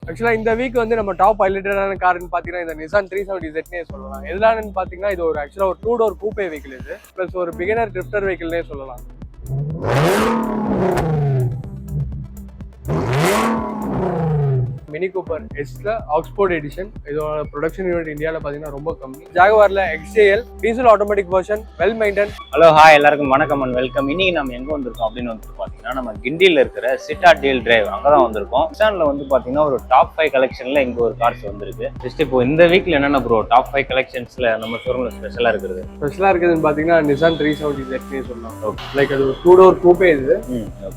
ஆக்சுவலா இந்த வீக் வந்து நம்ம டாப் ஹைலைட்டடான கார்னு பாத்தீங்கன்னா இந்த நிசான் 370Z சொல்லலாம். எதுலான்னு பாத்தீங்கன்னா இது ஒரு ஆக்சுவலா ஒரு 2 door கூப்பே வெஹிக்கிள் இது, பிளஸ் ஒரு பிகினர் ட்ரிஃப்டர் வெஹிக்கிள்னே சொல்லலாம். மினி கூப்பர் எஸ்ல ஆக்ஸ்போர்ட் எடிஷன். இதோட ப்ரொடக்ஷன் யூனிட் இந்தியாவில் பார்த்தீங்கன்னா ரொம்ப கம்மி. ஜாகுவார்ல XJL diesel automatic version, well maintain. Hello hi எல்லாருக்கும் வணக்கம் அண்ட் வெல்கம். இன்னைக்கு நம்ம எங்கே வந்திருக்கோம் அப்படின்னு வந்து பார்த்தீங்கன்னா நம்ம கிண்டியில் இருக்கிற சிட்டா டீல் டிரைவ் அங்கே தான் வந்திருக்கோம். நிசான்ல வந்து பார்த்தீங்கன்னா ஒரு டாப் 5 கலெக்ஷனில் இங்கே ஒரு கார்ஸ் வந்திருக்கு. ஜஸ்ட் இப்போ இந்த வீக்கில் என்னென்ன ப்ரோ டாப் 5 கலெக்ஷன்ஸில் நம்ம ஷோரூமில் ஸ்பெஷலாக இருக்குதுன்னு பார்த்தீங்கன்னா நிசான் 370Z சொல்லலாம். லைக் அது ஒரு 2 door கூப்பே இது.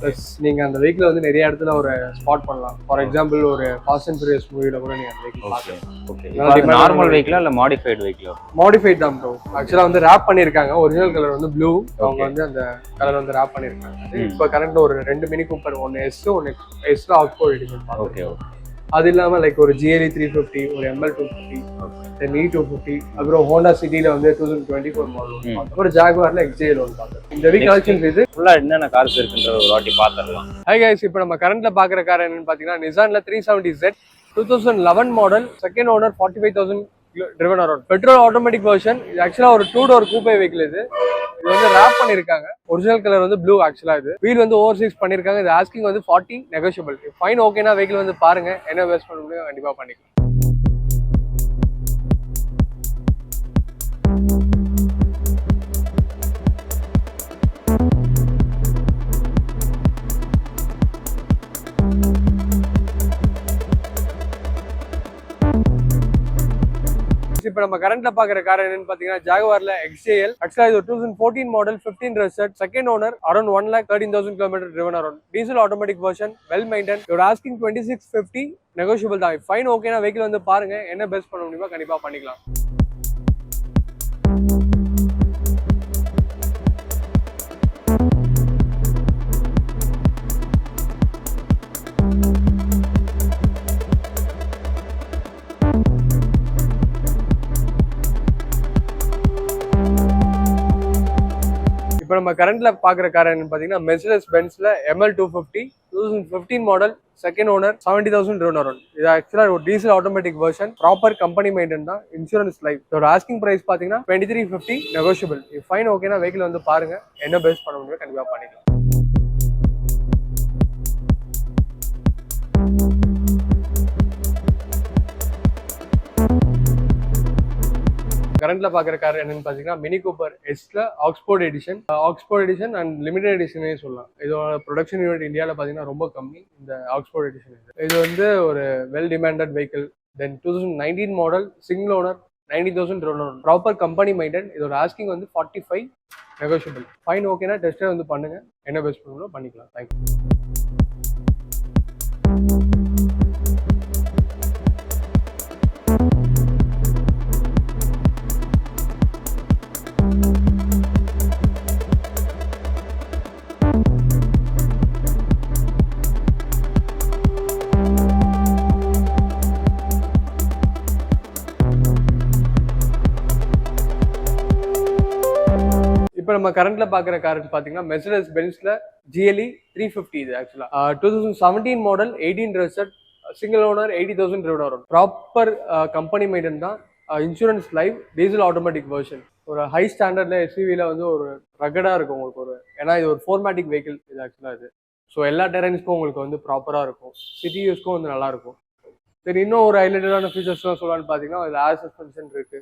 ப்ளஸ் நீங்கள் அந்த வெஹிக்கில் வந்து நிறைய இடத்துல ஒரு ஸ்பாட் பண்ணலாம். ஃபார் எக்ஸாம்பிள் ஒரு ஃபாஸ்ட் அண்ட் ஃபியூரியஸ் மூவில கூட நீங்க அந்த வெஹிக்கிள் பார்க்கலாம். ஓகே, நார்மல் வெஹிக்கிளா இல்ல மாடிஃபைட் வெஹிக்கிளா? மாடிஃபைட் தான் ப்ரோ. ஆக்சுவலா வந்து ராப் பண்ணிருக்காங்க. ஒரிஜினல் கலர் வந்து ப்ளூ, அவங்க வந்து அந்த கலர் வந்து ராப் பண்ணிருக்காங்க. இப்போ கரண்ட்ல ஒரு 2 மினி கூப்பர், ஒன்னு எஸ், ஒன்னு எஸ்ல ஆக்ஸ்போர்ட் எடிஷன். Okay okay. அது இல்லாம லைக் ஒரு GLE 350, ஒரு ML 250, தென் E250, அப்புறம் ஹோண்டா சிட்டில வந்து 2024 மாடல், அப்புறம் ஜாகுவார்ல XJL ஒன்று பார்த்தோம். இந்த வீக் கலெக்ஷன்ஸ் இது ஃபுல்லா என்னென்ன கார்ஸ் இருக்குன்ற ஒரு வாட்டி பார்த்துடலாம். ஹை கைஸ், இப்போ நம்ம கரண்ட்ல பாக்குற கார் என்னன்னு பாத்தீங்கன்னா நிசான்ல 370Z 2011 model, second owner, 45,000 driven around, petrol automatic version. இது ஆக்சுவலா ஒரு 2 door கூப்பே வெஹிக்கிள் இது. இது வந்து ராப் பண்ணிருக்காங்க. ஒரிஜினல் கலர் வந்து ப்ளூ. ஆக்சுவலா இது வீல் வந்து ஓவர் பண்ணிருக்காங்க. இது ஆஸ்கிங் வந்து 40, நெகோஷியபிள். ஃபைன் ஓகேனா வெஹிக்கிள் வந்து பாருங்க, என்ன பெஸ்ட் பண்ண முடியும் கண்டிப்பா பண்ணிக்கலாம். இப்போ நம்ம கரண்ட்ல பாக்குற கார் என்னன்னு பாத்தீங்கன்னா ஜாகுவார்ல XJL. ஆக்சுவலா இது 2014 model, 15 registered, second owner, around 1,13,000 km driven around, diesel automatic version, well maintain. இதோட ஆஸ்கிங் 2650, நெகோஷியபிள் தான். ஃபைன் ஓகேனா வெஹிக்கிள் வந்து பாருங்க, என்ன பெஸ்ட் பண்ண முடியுமோ கண்டிப்பா பண்ணிக்கலாம். இப்போ நம்ம கரண்ட்ல பாக்குற கார் என்னன்னு பாத்தீங்கன்னா மெர்சிடஸ் பென்ஸ்ல ML 250, 2015 model, second owner, 70,000 driven around. இது ஆக்சுவலா ஒரு diesel automatic version, proper company maintain தான், இன்சூரன்ஸ் லைஃப். இதோட ஆஸ்கிங் பிரைஸ் பாத்தீங்கன்னா 2350, நெகோஷியபிள். ஃபைன் ஓகேனா வெஹிக்கிள் வந்து பாருங்க, என்ன பெஸ்ட் பண்ண முடியும் கண்டிப்பா பண்ணிக்கலாம். கரண்ட்ல பாக்குற கார் என்னன்னு பாத்தீங்கன்னா மினி கூப்பர் எஸ்ல ஆக்ஸ்போர்ட் எடிஷன் அண்ட் லிமிடெட் எடிஷனே சொல்லலாம். இதோட ப்ரொடக்ஷன் யூனிட் இந்தியாவில் பாத்தீங்கன்னா ரொம்ப கம்மி. இந்த ஆக்ஸ்போர்ட் எடிஷன் இது வந்து ஒரு வெல் டிமாண்டட் வெஹிக்கிள். தென் 2019 model, single owner, 90,000 driven around, proper company maintain. இதோட ஆஸ்கிங் வந்து 45, நெகோஷியபிள். ஃபைன் ஓகேனா டெஸ்டே வந்து பண்ணுங்க, என்ன பெஸ்ட் பண்ணணும் பண்ணிக்கலாம். தேங்க்யூ. இப்போ நம்ம கரண்ட்ல பாக்குற கார் பாத்தீங்கன்னா மெர்சிடஸ் பென்ஸ்ல GLE 350. இது actually 2017 model, 18 registered, single owner, 80,000 driven around, proper company maintain தான், insurance live, diesel automatic version. ஒரு ஹை ஸ்டாண்டர்ட்ல SUVல வந்து ஒரு ரகடா இருக்கும் உங்களுக்கு. ஒரு ஏன்னா இது ஒரு 4matic வெஹிக்கிள் இது ஆக்சுவலா இது. ஸோ எல்லா டெரைன்ஸ்க்கும் உங்களுக்கு வந்து ப்ராப்பரா இருக்கும், சிட்டி யூஸ்க்கும் வந்து நல்லா இருக்கும். சரி, இன்னும் ஒரு ஹைலைட்டடான ஃபீச்சர்ஸ்லாம் சொல்லலாம்னு பாத்தீங்கன்னா இதுல ஏர் சஸ்பென்ஷன் இருக்கு.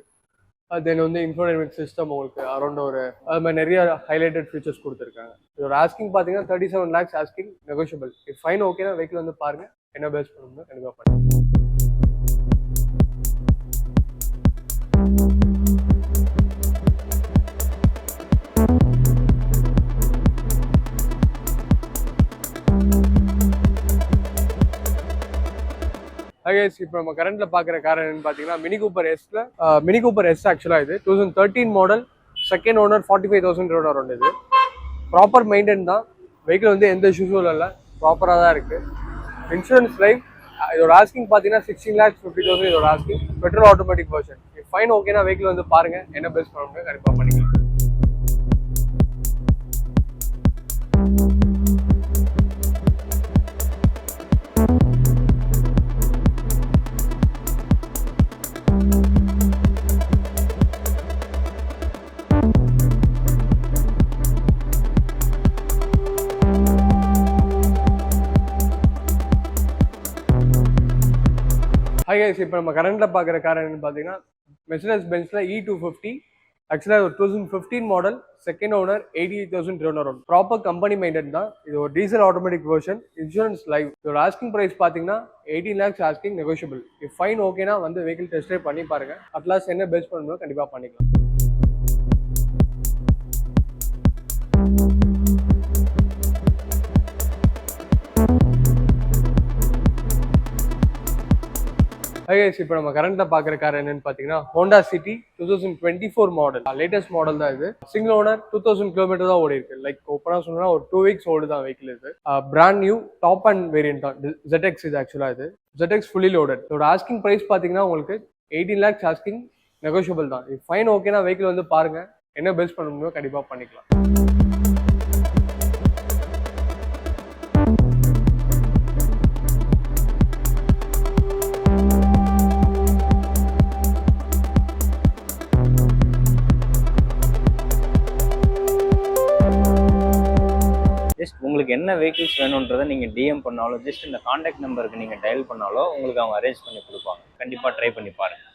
தென் வந்து இன்ஃபோடெயின்மென்ட் சிஸ்டம் உங்களுக்கு அரௌண்ட் ஒரு அது மாதிரி நிறைய ஹைலைட்டட் ஃபீச்சர்ஸ் கொடுத்துருக்காங்க. இதோட ஆஸ்கிங் பார்த்தீங்கன்னா 37 lakhs ஆஸ்கிங், நெகோஷியபிள். ஃபைன் ஓகேனா வெஹிக்கிள் வந்து பாருங்க, என்ன பெஸ்ட் பண்ணணும்னு கண்டிப்பாக பண்ணுங்க. இப்போ நம்ம கரண்ட்ல பாக்குற கார் என்னன்னு பாத்தீங்கன்னா மினி கூப்பர் எஸ் ஆக்சுவலா இது 2013 model, second owner, 45,000 driven around. இது ப்ராப்பர் மெயின்டைன் தான், வெஹிக்கிள் வந்து எந்த இஷ்யூஸும் இல்லை, ப்ராப்பரா தான் இருக்கு. Insurance life. இதோட ஆஸ்கிங் பாத்தீங்கன்னா 16,50,000 இதோட asking, petrol automatic version. Fine ஓகேனா வெஹிக்கிள் வந்து பாருங்க, என்ன பெஸ்ட் பண்ண முடியும் கண்டிப்பா பண்ணிக்கலாம். ஹை கைஸ், இப்போ நம்ம கரண்ட்டில் பார்க்குற கார் என்னன்னு பார்த்தீங்கன்னா மெர்சிடஸ் பென்ஸில் E250. ஆக்சுவலாக ஒரு 2015 மாடல், செகண்ட் ஓனர், 88,000 ரன் வரும். ப்ராப்பர் கம்பெனி மெயின்டைன் தான். இது ஒரு diesel automatic version, insurance live. இதோட ஆஸ்கிங் ப்ரைஸ் பார்த்தீங்கன்னா 18 lakhs asking, negotiable. If fine ஓகேனா வந்து வெஹிக்கிள் டெஸ்ட் ட்ரைவ் பண்ணி பாருங்க. அட்லாஸ்ட் என்ன பெஸ்ட் பண்ணணும் கண்டிப்பாக பண்ணிக்கலாம். இப்போ நம்ம கரண்ட்ல பாக்குற கார் என்னன்னு பாத்தீங்கன்னா Honda city 2024 model, latest model தான் இது. சிங்கிள் ஓனர், 2000 கிலோமீட்டர் தான் ஓடி இருக்கு. லைக் ஓப்பனா சொன்னா ஒரு 2 weeks ஓல்டு தான் வெஹிக்கிள் இது. Brand new top and variant தான் ZX. இது ஆக்சுவலா இது ZX ஃபுல்லி லோடட். இதோட ஆஸ்கிங் பிரைஸ் பாத்தீங்கன்னா உங்களுக்கு 18 lakhs ஆஸ்கிங், நெகோஷியபிள் தான். ஃபைன் ஓகேனா வெஹிக்கிள் வந்து பாருங்க, என்ன பெஸ்ட் பண்ண முடியுமோ கண்டிப்பா பண்ணிக்கலாம். ஜஸ்ட் உங்களுக்கு என்ன வெஹிக்கிள்ஸ் வேணுன்றதை நீங்கள் டிஎம் பண்ணாலோ, ஜஸ்ட் இந்த காண்டாக்ட் நம்பருக்கு நீங்கள் டயல் பண்ணாலோ உங்களுக்கு அவங்க அரேஞ்ச் பண்ணி கொடுப்பாங்க. கண்டிப்பாக ட்ரை பண்ணி பாருங்கள்.